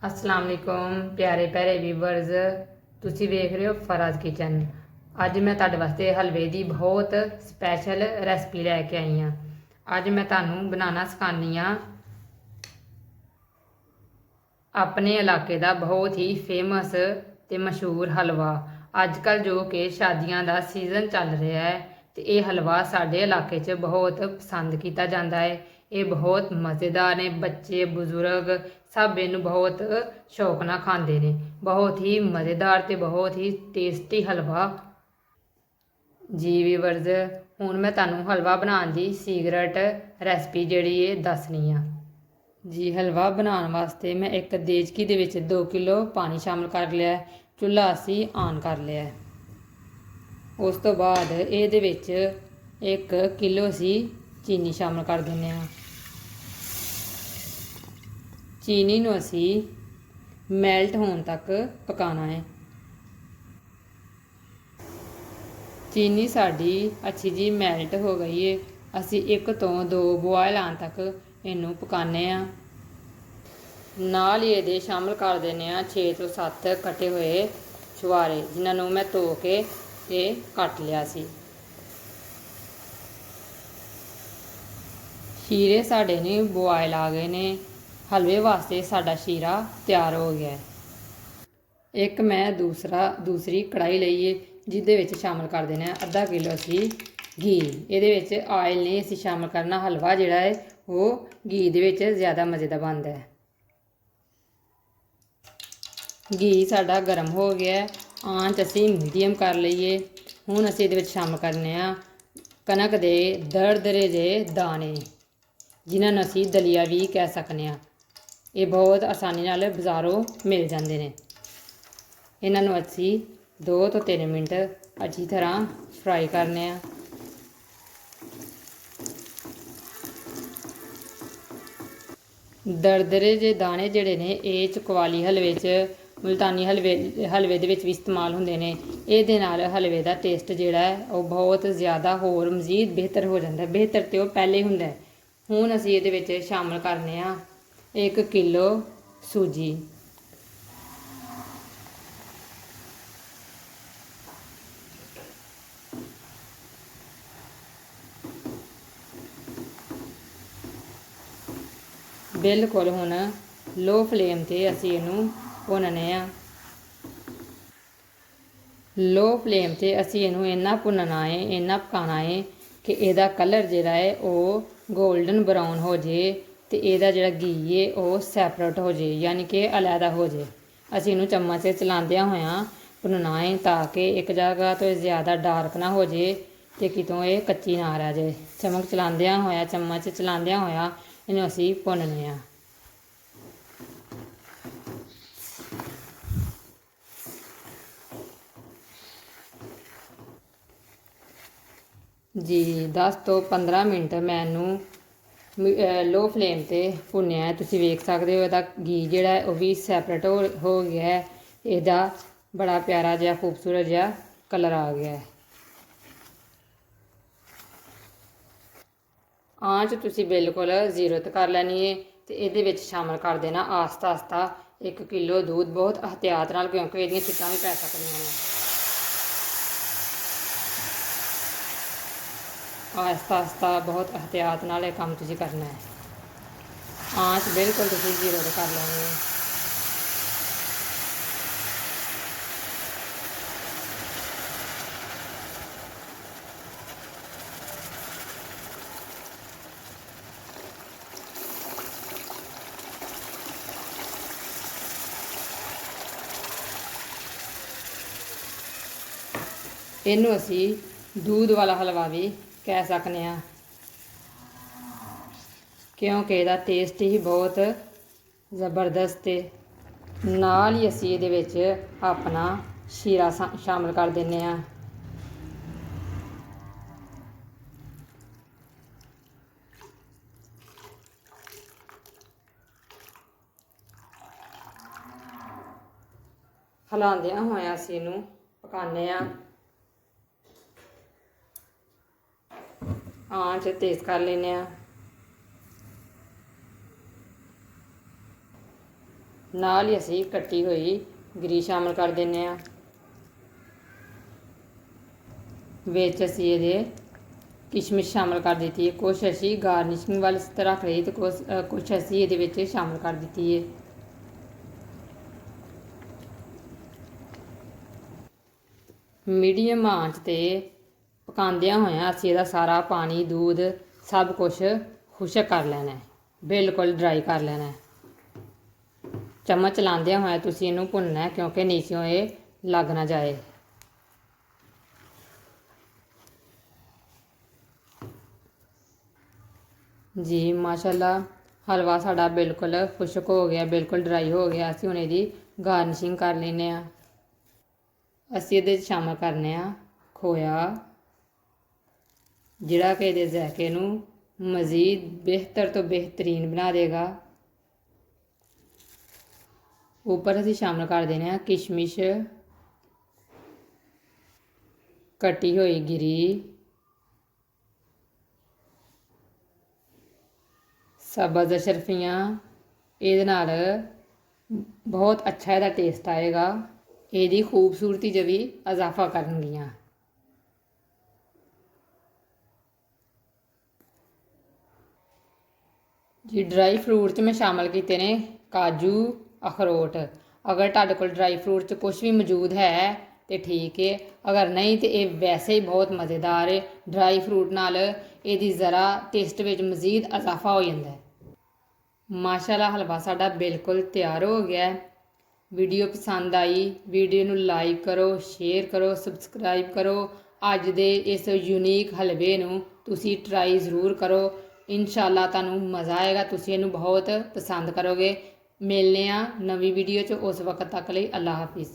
अस्सलाम वालेकुम प्यारे प्यारे व्यूवर्स, ਤੁਸੀਂ ਵੇਖ ਰਹੇ ਹੋ ਫਰਾਜ਼ ਕਿਚਨ। ਅੱਜ ਮੈਂ ਤੁਹਾਡੇ ਵਾਸਤੇ ਹਲਵੇ ਦੀ ਬਹੁਤ ਸਪੈਸ਼ਲ ਰੈਸਪੀ ਲੈ ਕੇ ਆਈ ਹਾਂ। ਅੱਜ ਮੈਂ ਤੁਹਾਨੂੰ ਬਣਾਉਣਾ ਸਿਖਾਉਂਦੀ ਹਾਂ ਆਪਣੇ ਇਲਾਕੇ ਦਾ ਬਹੁਤ ਹੀ ਫੇਮਸ ਤੇ ਮਸ਼ਹੂਰ ਹਲਵਾ। ਅੱਜ ਕੱਲ ਜੋ ਕਿ ਸ਼ਾਦੀਆਂ ਦਾ ਸੀਜ਼ਨ ਚੱਲ ਰਿਹਾ ਹੈ ਤੇ ਇਹ ਹਲਵਾ ਸਾਡੇ ਇਲਾਕੇ 'ਚ ਬਹੁਤ ਪਸੰਦ ਕੀਤਾ ਜਾਂਦਾ ਹੈ। ਇਹ ਬਹੁਤ ਮਜ਼ੇਦਾਰ ਨੇ, ਬੱਚੇ ਬਜ਼ੁਰਗ सब इनू बहुत शौक ना खाते हैं। बहुत ही मज़ेदार तो बहुत ही टेस्टी हलवा। जी व्यूअर्स, हुण मैं तुहानूं हलवा बनाने की सीक्रेट रैसपी जिहड़ी है दसनी आ। जी हलवा बनाने वास्ते मैं एक देचकी दे विच 2 किलो पानी शामिल कर लिया। चुल्हा असी ऑन कर लिया। उस तो बाद इहदे विच 1 किलो असी चीनी शामिल कर दिंदे आ। चीनी नूं असी मैल्ट होने तक पकाना है। चीनी साड़ी अच्छी जी मैल्ट हो गई है। असी 1 तो 2 बॉयल आने तक इनू पकाने आ। नाल ही ये शामिल कर देने 6 तो 7 कटे हुए छुहारे, जिन्होंने मैं धो के ते कट लिया सी। शीरे साढ़े ने बॉयल आ गए ने। हलवे वास्ते साडा शीरा तैयार हो गया है। एक मैं दूसरी कढ़ाई लईए जिहदे विच शामिल कर देना आधा किलो असी घी। इहदे विच ऑयल नहीं असी शामिल करना। हलवा जिहड़ा है वो घी दे विच ज़्यादा मज़े दा बनदा है। घी साडा गर्म हो गया है। आंच असी मीडियम कर लईए। हुण असी इहदे विच शामिल करने कनक दे दरदरे जे दाने, जिन्हां नूं असी दलिया भी कह सकने आ। ये बहुत आसानी नाल बाज़ारों मिल जाते हैं। इन्हों असी 2 तो 3 मिनट अच्छी तरह फ्राई करने। दरदरे जे दाने जिहड़े ने ये चकवाली हलवे च, मुल्तानी हलवे दे विच भी इस्तेमाल होंदे ने। इहदे नाल हलवे दा टेस्ट जिहड़ा है वो बहुत ज़्यादा होर मज़ीद बेहतर हो जाता है। बेहतर तो पहले ही हुंदा है। हुण असी इहदे विच शामिल करने 1 किलो सूजी। बिल्कुल हुण लो फ्लेम ते असी इनू भुनने आ। लो फ्लेम ते असी इनू इन्ना भुनना है, इन्ना पकाना है कि इहदा कलर जिहड़ा है वो गोल्डन ब्राउन हो जाए ते इहदा जिहड़ा घी है वो सैपरेट हो जाए, यानी कि अलहदा हो जाए। असी इनू चम्मच चलांदियां होया भुनना है ताकि एक जगह तो ज़्यादा डार्क ना हो जाए ते कितों ये कच्ची ना रह जाए। चम्मच चलांदियां होया इनू असी भुनने आ। जी 10 तो 15 मिनट मैं इनू लो फ्लेम ते भुन्निया है। तुसीं वेख सकदे हो इहदा घी जिहड़ा है वो भी सैपरेट हो गया है। इहदा बड़ा प्यारा जिहा खूबसूरत जिहा कलर आ गया है। आंच तुसीं बिल्कुल 0 ते कर लैनी है ते इहदे विच शामिल कर देना आस्ता आस्ता 1 किलो दूध। बहुत एहतियात नाल, क्योंकि इहदियां छिट्टां भी पै सकदियां ने। आहिस्ता आहिस्ता बहुत एहतियात नाल यह काम तुसीं करना है। आंच बिल्कुल तुसीं 0 ते कर लैनी है। इनू असी दूध वाला हलवा भी कह सकने आ, क्योंकि इसका टेस्ट ही बहुत ज़बरदस्त है। नाल ही असी इहदे विच अपना शीरा शामिल कर देने आ। हिलांदियां होया असी इनू पकाने आ। आंच तेज़ कर लेने। ਨਾਲ ਹੀ ਅਸੀਂ ਕੱਟੀ ਹੋਈ ਗਿਰੀ ਸ਼ਾਮਲ ਕਰ ਦਿੰਦੇ ਹਾਂ। ਵਿੱਚ ਅਸੀਂ ਇਹਦੇ ਕਿਸ਼ਮਿਸ਼ ਸ਼ਾਮਲ ਕਰ ਦਿੱਤੀ ਹੈ। ਕੁਛ ਅਸੀਂ ਗਾਰਨਿਸ਼ਿੰਗ ਵੱਲ ਰੱਖ ਲਈ ਤੇ ਕੁਛ ਅਸੀਂ ਇਹਦੇ ਵਿੱਚ ਸ਼ਾਮਲ ਕਰ ਦਿੱਤੀ ਹੈ। ਮੀਡੀਅਮ ਆਂਚ ਤੇ ਪਕਾਉਂਦਿਆਂ ਹੋਇਆਂ ਅਸੀਂ ਇਹਦਾ ਸਾਰਾ ਪਾਣੀ ਦੁੱਧ ਸਭ ਕੁਛ ਖੁਸ਼ਕ ਕਰ ਲੈਣਾ ਹੈ, ਬਿਲਕੁਲ ਡਰਾਈ ਕਰ ਲੈਣਾ ਹੈ। ਚਮਚ ਚਲਾਉਂਦਿਆਂ ਹੋਇਆ ਤੁਸੀਂ ਇਹਨੂੰ ਭੁੰਨਣਾ ਹੈ ਕਿਉਂਕਿ ਨੀਚਿਓਂ ਇਹ ਲੱਗ ਨਾ ਜਾਏ। ਜੀ ਮਾਸ਼ਾਅੱਲਾ ਹਲਵਾ ਸਾਡਾ ਬਿਲਕੁਲ ਖੁਸ਼ਕ ਹੋ ਗਿਆ, ਬਿਲਕੁਲ ਡਰਾਈ ਹੋ ਗਿਆ। ਅਸੀਂ ਹੁਣ ਇਹਦੀ ਗਾਰਨਿਸ਼ਿੰਗ ਕਰ ਲੈਂਦੇ ਹਾਂ। ਅਸੀਂ ਇਹਦੇ 'ਚ ਸ਼ਾਮਲ ਕਰਨੇ ਆ ਖੋਇਆ, ਜਿਹੜਾ ਕਿ ਇਹਦੇ ਜ਼ਾਇਕੇ ਨੂੰ ਮਜ਼ੀਦ ਬਿਹਤਰ ਤੋਂ ਬਿਹਤਰੀਨ ਬਣਾ ਦੇਗਾ। ਉੱਪਰ ਅਸੀਂ ਸ਼ਾਮਲ ਕਰ ਦੇਣੇ ਆ ਕਿਸ਼ਮਿਸ਼, ਕੱਟੀ ਹੋਈ ਗਿਰੀ, ਸਬਜ਼ ਸ਼ਰਫੀਆਂ। ਇਹਦੇ ਨਾਲ ਬਹੁਤ ਅੱਛਾ ਇਹਦਾ ਟੇਸਟ ਆਏਗਾ, ਇਹਦੀ ਖੂਬਸੂਰਤੀ 'ਚ ਵੀ ਇਜ਼ਾਫਾ ਕਰਨਗੀਆਂ। ਜੀ ਡਰਾਈ ਫਰੂਟ 'ਚ ਮੈਂ ਸ਼ਾਮਲ ਕੀਤੇ ਨੇ ਕਾਜੂ, ਅਖਰੋਟ। ਅਗਰ ਤੁਹਾਡੇ ਕੋਲ ਡਰਾਈ ਫਰੂਟ 'ਚ ਕੁਛ ਵੀ ਮੌਜੂਦ ਹੈ ਤੇ ਠੀਕ ਹੈ, ਅਗਰ ਨਹੀਂ ਤੇ ਇਹ ਵੈਸੇ ਹੀ ਬਹੁਤ ਮਜ਼ੇਦਾਰ ਹੈ। ਡਰਾਈ ਫਰੂਟ ਨਾਲ ਇਹਦੀ ਜ਼ਰਾ ਟੇਸਟ ਵਿੱਚ ਮਜ਼ੀਦ ਇਜ਼ਾਫਾ ਹੋ ਜਾਂਦਾ ਹੈ। ਮਾਸ਼ਾਅੱਲਾ ਹਲਵਾ ਸਾਡਾ ਬਿਲਕੁਲ ਤਿਆਰ ਹੋ ਗਿਆ ਹੈ। ਵੀਡੀਓ ਪਸੰਦ ਆਈ, ਵੀਡੀਓ ਨੂੰ ਲਾਈਕ ਕਰੋ, ਸ਼ੇਅਰ ਕਰੋ, ਸਬਸਕ੍ਰਾਈਬ ਕਰੋ। ਅੱਜ ਦੇ ਇਸ ਯੂਨੀਕ ਹਲਵੇ ਨੂੰ ਤੁਸੀਂ ਟਰਾਈ ਜ਼ਰੂਰ ਕਰੋ। ਇਨਸ਼ਾਅੱਲਾ ਤੁਹਾਨੂੰ ਮਜ਼ਾ ਆਏਗਾ, ਤੁਸੀਂ ਇਹਨੂੰ ਬਹੁਤ ਪਸੰਦ ਕਰੋਗੇ। ਮਿਲਦੇ ਹਾਂ ਨਵੀਂ ਵੀਡੀਓ 'ਚ, ਉਸ ਵਕਤ ਤੱਕ ਲਈ ਅੱਲਾ ਹਾਫਿਜ਼।